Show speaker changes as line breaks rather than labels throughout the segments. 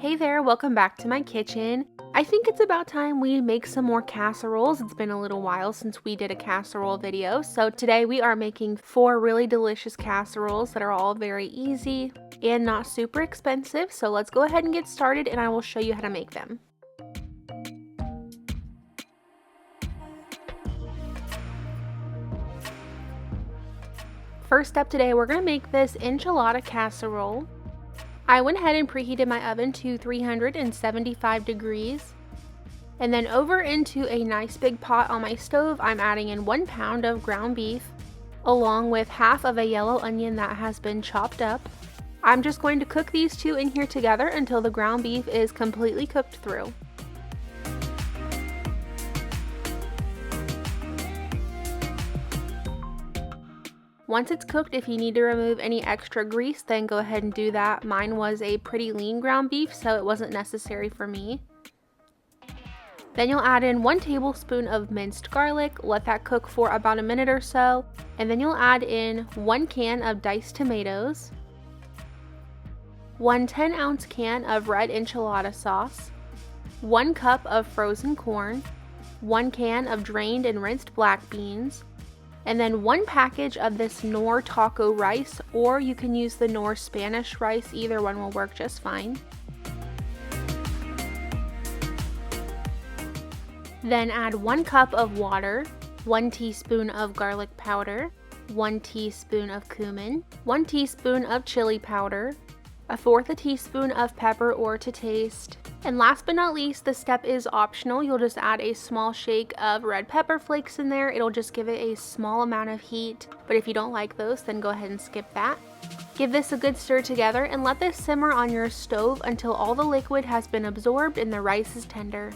Hey there, welcome back to my kitchen. I think it's about time we make some more casseroles. It's been a little while since we did a casserole video, so today we are making 4 really delicious casseroles that are all very easy and not super expensive. So let's go ahead and get started and I will show you how to make them. First up today, we're going to make this enchilada casserole. I went ahead and preheated my oven to 375 degrees. And then over into a nice big pot on my stove, I'm adding in 1 pound of ground beef, along with half of a yellow onion that has been chopped up. I'm just going to cook these two in here together until the ground beef is completely cooked through. Once it's cooked, if you need to remove any extra grease, then go ahead and do that. Mine was a pretty lean ground beef, so it wasn't necessary for me. Then you'll add in 1 tablespoon of minced garlic, let that cook for about a minute or so, and then you'll add in 1 can of diced tomatoes, 1 10-ounce can of red enchilada sauce, 1 cup of frozen corn, 1 can of drained and rinsed black beans, and then 1 package of this Knorr taco rice, or you can use the Knorr Spanish rice, either one will work just fine. Then add 1 cup of water, 1 teaspoon of garlic powder, 1 teaspoon of cumin, 1 teaspoon of chili powder, 1/4 teaspoon of pepper or to taste. And last but not least, this step is optional. You'll just add a small shake of red pepper flakes in there. It'll just give it a small amount of heat, but if you don't like those, then go ahead and skip that. Give this a good stir together and let this simmer on your stove until all the liquid has been absorbed and the rice is tender.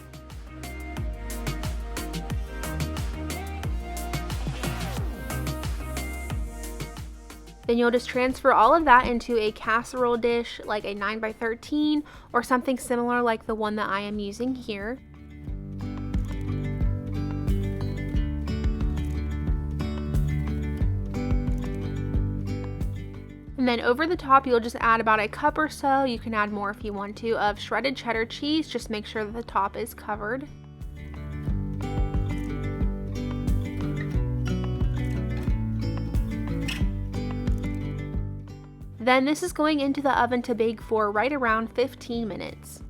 Then you'll just transfer all of that into a casserole dish, like a 9x13 or something similar like the one that I am using here. And then over the top, you'll just add about a cup or so, you can add more if you want to, of shredded cheddar cheese. Just make sure that the top is covered. Then this is going into the oven to bake for right around 15 minutes.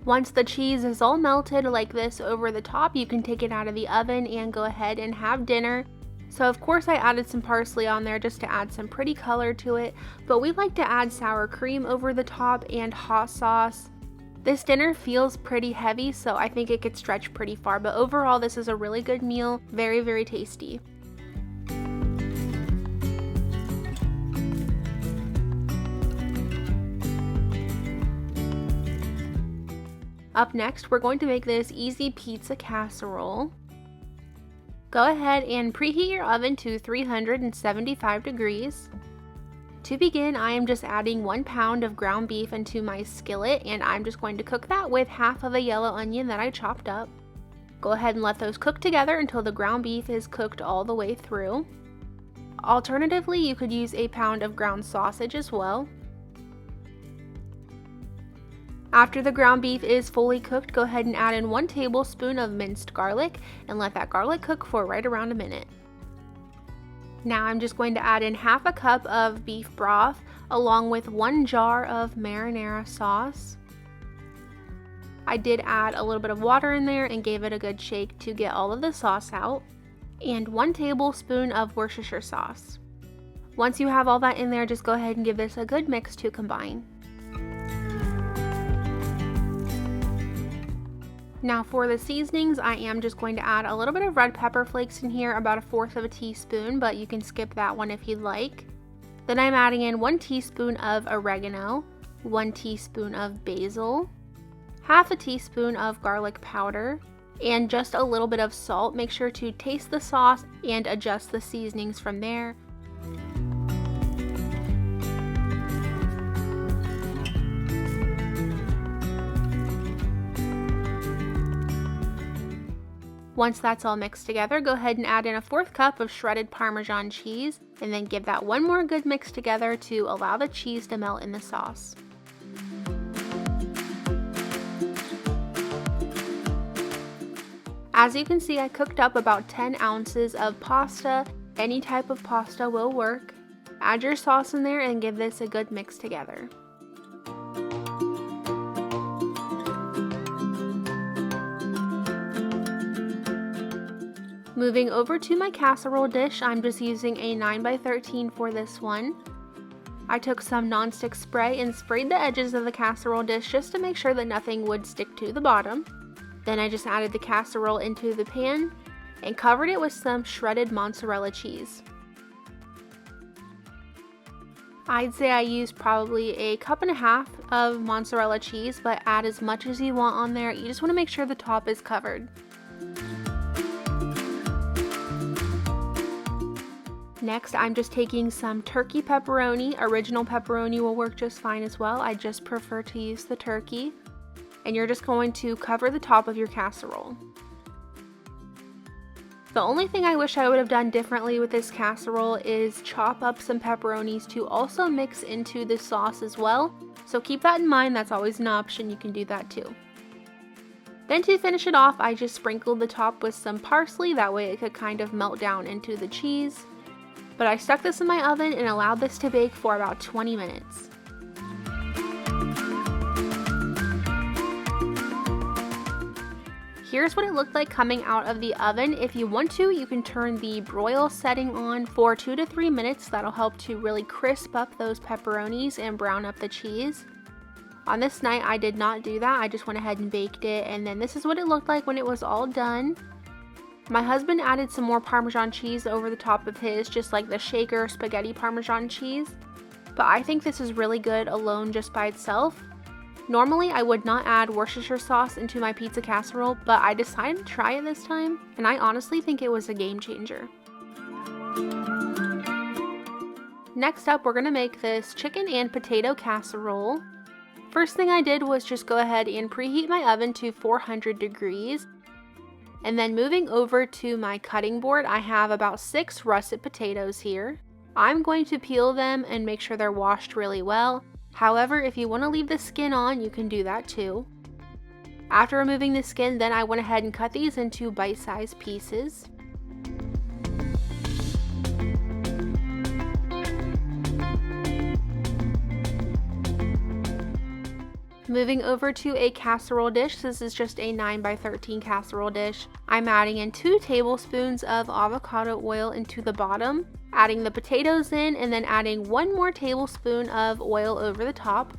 Once the cheese is all melted like this over the top, you can take it out of the oven and go ahead and have dinner. So of course I added some parsley on there just to add some pretty color to it, but we like to add sour cream over the top and hot sauce. This dinner feels pretty heavy, so I think it could stretch pretty far, but overall this is a really good meal, very, very tasty. Up next, we're going to make this easy pizza casserole. Go ahead and preheat your oven to 375 degrees. To begin, I am just adding 1 pound of ground beef into my skillet, and I'm just going to cook that with half of a yellow onion that I chopped up. Go ahead and let those cook together until the ground beef is cooked all the way through. Alternatively, you could use a pound of ground sausage as well. After the ground beef is fully cooked, go ahead and add in 1 tablespoon of minced garlic and let that garlic cook for right around a minute. Now I'm just going to add in half a cup of beef broth along with 1 jar of marinara sauce. I did add a little bit of water in there and gave it a good shake to get all of the sauce out. And 1 tablespoon of Worcestershire sauce. Once you have all that in there, just go ahead and give this a good mix to combine. Now for the seasonings, I am just going to add a little bit of red pepper flakes in here, about 1/4 teaspoon, but you can skip that one if you'd like. Then I'm adding in 1 teaspoon of oregano, 1 teaspoon of basil, half a teaspoon of garlic powder, and just a little bit of salt. Make sure to taste the sauce and adjust the seasonings from there. Once that's all mixed together, go ahead and add in a 1/4 cup of shredded Parmesan cheese, and then give that one more good mix together to allow the cheese to melt in the sauce. As you can see, I cooked up about 10 ounces of pasta. Any type of pasta will work. Add your sauce in there and give this a good mix together. Moving over to my casserole dish, I'm just using a 9x13 for this one. I took some nonstick spray and sprayed the edges of the casserole dish just to make sure that nothing would stick to the bottom. Then I just added the casserole into the pan and covered it with some shredded mozzarella cheese. I'd say I used probably a 1.5 cups of mozzarella cheese, but add as much as you want on there. You just want to make sure the top is covered. Next, I'm just taking some turkey pepperoni. Original pepperoni will work just fine as well. I just prefer to use the turkey. And you're just going to cover the top of your casserole. The only thing I wish I would have done differently with this casserole is chop up some pepperonis to also mix into the sauce as well. So keep that in mind, that's always an option, you can do that too. Then to finish it off, I just sprinkled the top with some parsley, that way it could kind of melt down into the cheese. But I stuck this in my oven and allowed this to bake for about 20 minutes. Here's what it looked like coming out of the oven. If you want to, you can turn the broil setting on for 2 to 3 minutes. That'll help to really crisp up those pepperonis and brown up the cheese. On this night, I did not do that. I just went ahead and baked it, and then this is what it looked like when it was all done. My husband added some more Parmesan cheese over the top of his, just like the shaker spaghetti Parmesan cheese. But I think this is really good alone just by itself. Normally, I would not add Worcestershire sauce into my pizza casserole, but I decided to try it this time, and I honestly think it was a game changer. Next up, we're going to make this chicken and potato casserole. First thing I did was just go ahead and preheat my oven to 400 degrees. And then moving over to my cutting board, I have about 6 russet potatoes here. I'm going to peel them and make sure they're washed really well. However, if you want to leave the skin on, you can do that too. After removing the skin, then I went ahead and cut these into bite-sized pieces. Moving over to a casserole dish, this is just a 9x13 casserole dish. I'm adding in 2 tablespoons of avocado oil into the bottom, adding the potatoes in, and then adding 1 more tablespoon of oil over the top.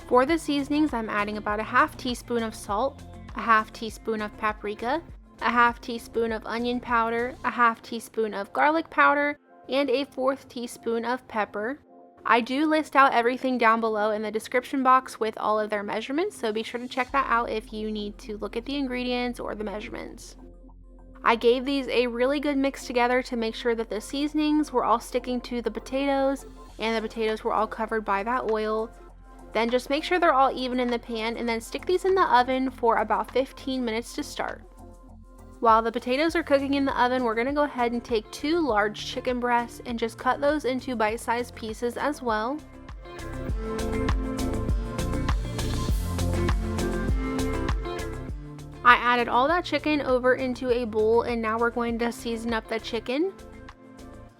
For the seasonings, I'm adding about a 1/2 teaspoon of salt, a 1/2 teaspoon of paprika, a 1/2 teaspoon of onion powder, a 1/2 teaspoon of garlic powder, and a 1/4 teaspoon of pepper. I do list out everything down below in the description box with all of their measurements, so be sure to check that out if you need to look at the ingredients or the measurements. I gave these a really good mix together to make sure that the seasonings were all sticking to the potatoes and the potatoes were all covered by that oil. Then just make sure they're all even in the pan and then stick these in the oven for about 15 minutes to start. While the potatoes are cooking in the oven, we're going to go ahead and take 2 large chicken breasts and just cut those into bite-sized pieces as well. I added all that chicken over into a bowl, and now we're going to season up the chicken.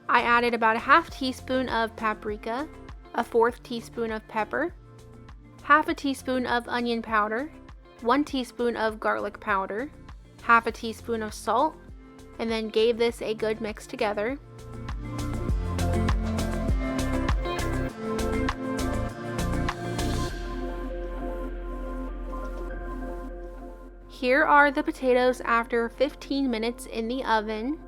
I added about a 1/2 teaspoon of paprika, a 1/4 teaspoon of pepper, 1/2 teaspoon of onion powder, 1 teaspoon of garlic powder, 1/2 teaspoon of salt, and then gave this a good mix together. Here are the potatoes after 15 minutes in the oven.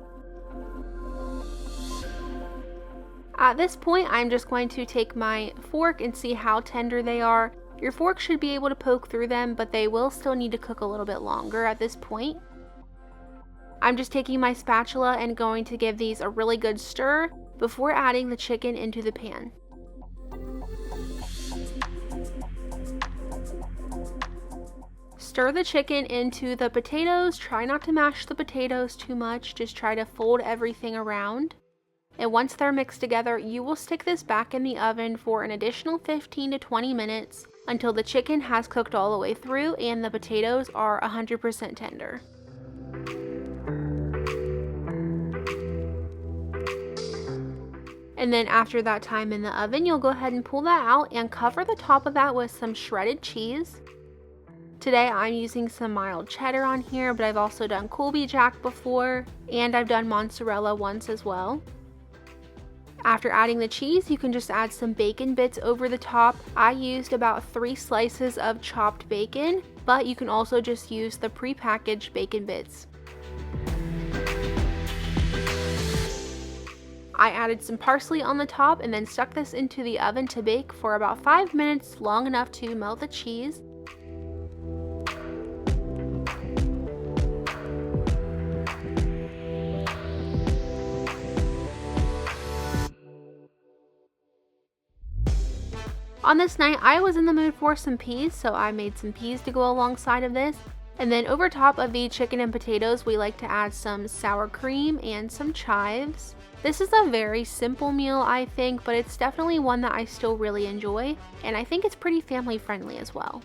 At this point, I'm just going to take my fork and see how tender they are. Your fork should be able to poke through them, but they will still need to cook a little bit longer at this point. I'm just taking my spatula and going to give these a really good stir before adding the chicken into the pan. Stir the chicken into the potatoes. Try not to mash the potatoes too much, just try to fold everything around. And once they're mixed together, you will stick this back in the oven for an additional 15 to 20 minutes until the chicken has cooked all the way through and the potatoes are 100% tender. And then after that time in the oven, you'll go ahead and pull that out and cover the top of that with some shredded cheese. Today I'm using some mild cheddar on here, but I've also done Colby Jack before, and I've done mozzarella once as well. After adding the cheese, you can just add some bacon bits over the top. I used about 3 slices of chopped bacon, but you can also just use the pre-packaged bacon bits. I added some parsley on the top and then stuck this into the oven to bake for about 5 minutes, long enough to melt the cheese. On this night, I was in the mood for some peas, so I made some peas to go alongside of this. And then over top of the chicken and potatoes, we like to add some sour cream and some chives. This is a very simple meal, I think, but it's definitely one that I still really enjoy, and I think it's pretty family friendly as well.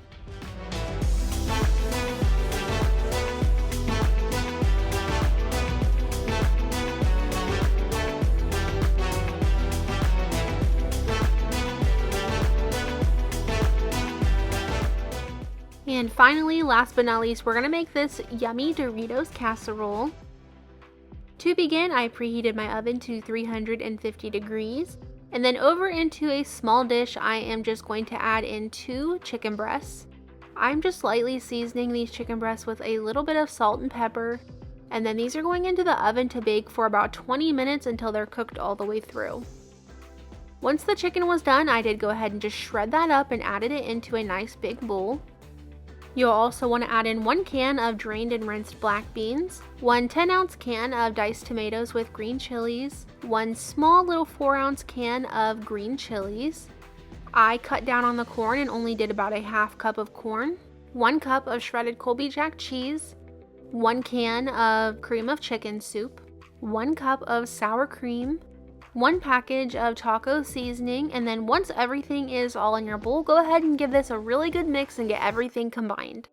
And finally, last but not least, we're going to make this yummy Doritos casserole. To begin, I preheated my oven to 350 degrees, and then over into a small dish, I am just going to add in 2 chicken breasts. I'm just lightly seasoning these chicken breasts with a little bit of salt and pepper, and then these are going into the oven to bake for about 20 minutes until they're cooked all the way through. Once the chicken was done, I did go ahead and just shred that up and added it into a nice big bowl. You'll also want to add in 1 can of drained and rinsed black beans, 1 10-ounce can of diced tomatoes with green chilies, 1 small little 4-ounce can of green chilies. I cut down on the corn and only did about a half cup of corn, 1 cup of shredded Colby Jack cheese, 1 can of cream of chicken soup, 1 cup of sour cream, 1 package of taco seasoning, and then once everything is all in your bowl, go ahead and give this a really good mix and get everything combined.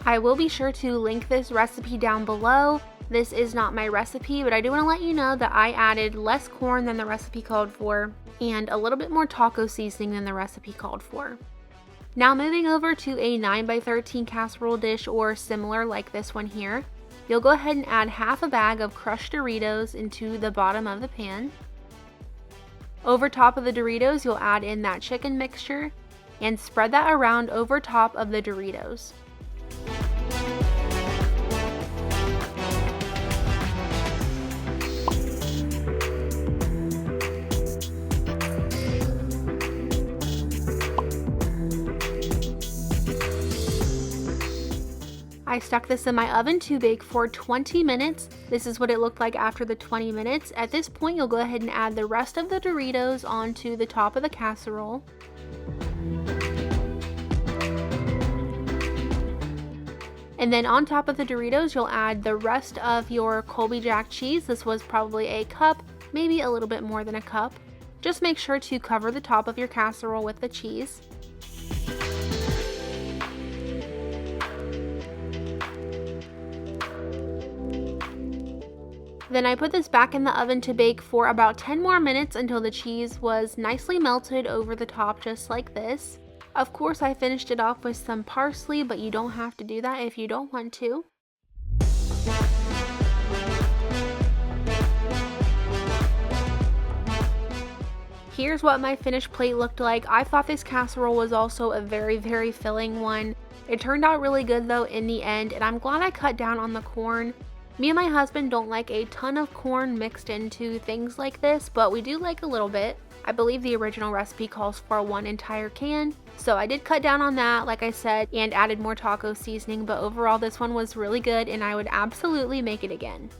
I will be sure to link this recipe down below. This is not my recipe, but I do want to let you know that I added less corn than the recipe called for and a little bit more taco seasoning than the recipe called for. Now moving over to a 9x13 casserole dish or similar like this one here, you'll go ahead and add half a bag of crushed Doritos into the bottom of the pan. Over top of the Doritos, you'll add in that chicken mixture and spread that around over top of the Doritos. I stuck this in my oven to bake for 20 minutes. This is what it looked like after the 20 minutes. At this point, you'll go ahead and add the rest of the Doritos onto the top of the casserole. And then on top of the Doritos, you'll add the rest of your Colby Jack cheese. This was probably a cup, maybe a little bit more than a cup. Just make sure to cover the top of your casserole with the cheese. Then I put this back in the oven to bake for about 10 more minutes until the cheese was nicely melted over the top, just like this. Of course, I finished it off with some parsley, but you don't have to do that if you don't want to. Here's what my finished plate looked like. I thought this casserole was also a very filling one. It turned out really good though in the end, and I'm glad I cut down on the corn. Me and my husband don't like a ton of corn mixed into things like this, but we do like a little bit. I believe the original recipe calls for 1 entire can, so I did cut down on that, like I said, and added more taco seasoning, but overall this one was really good and I would absolutely make it again.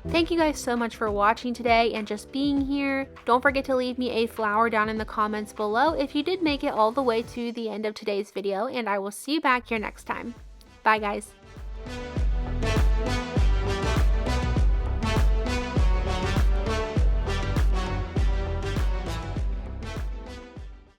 Thank you guys so much for watching today and just being here. Don't forget to leave me a flower down in the comments below if you did make it all the way to the end of today's video, and I will see you back here next time. Bye guys.